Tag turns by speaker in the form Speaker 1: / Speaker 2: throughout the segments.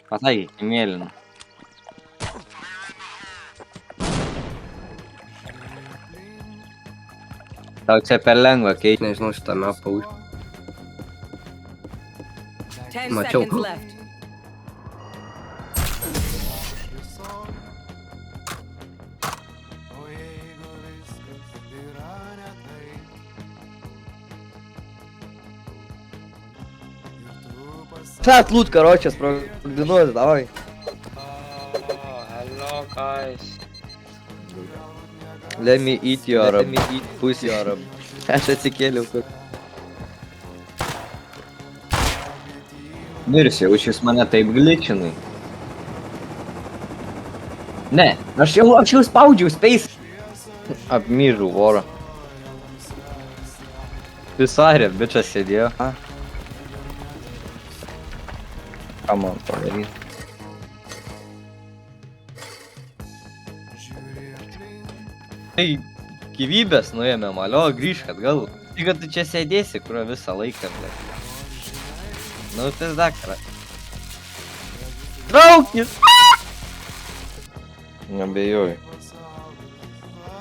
Speaker 1: Pasakyk, į mėlyną. Tau čia per lengva keisti.
Speaker 2: Nežinau šitą mapą už.
Speaker 3: 10
Speaker 2: Mačiau.
Speaker 3: seconds left.
Speaker 2: Шат лут, короче, спрогнозирует, давай.
Speaker 4: Hello guys.
Speaker 2: Let me eat your pussy your Aš atsikėliau, kur.
Speaker 1: Mirsi, jaučius mane taip gličinai. Ne, aš jau spaudžiau space. Apmyžau vorą. Visarė, bičas sėdėjo. Ką man padaryti? Tai gyvybės nuėmėm, alio, grįžk atgal. Tik kad tu čia sėdėsi, kurio visą laiką, ble. Nu, tas daktarą. Traukis! Nebejoju.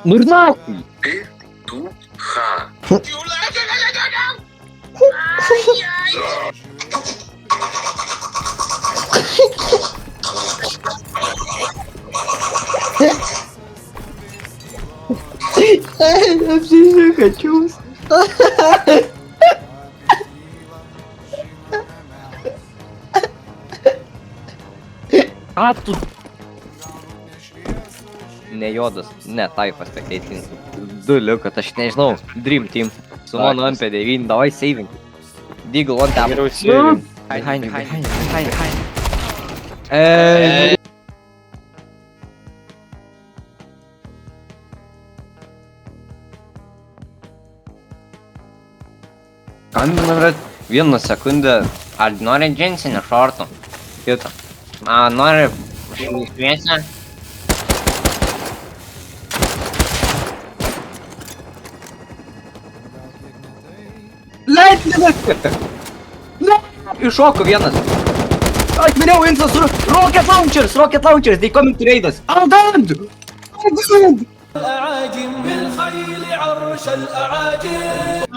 Speaker 1: Nu ir nakui!
Speaker 2: Хочу.
Speaker 1: Ką tu? Ne jodas, ne taipas pakeitins. Du liukat, aš nežinau. Dream Team. Su mano MP9, davai saving. Deagle on tap.
Speaker 4: Geriau saving.
Speaker 1: Behind you. Skambinu, vieną sekundę. Ar nori džinsinį šortų? Kitą. Nori šviesę? Leidinė! Ne! Iššoko vienas. Atminiau insas, rocket launchers, they coming to raid us. I'm dead!
Speaker 5: الأعاجم بالخيل عرش الأعاجم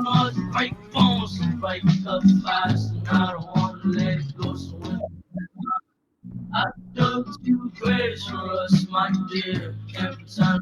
Speaker 5: Strike phones, strike up fast, not one leg go swim. I took you crazy for us, my dear. Every time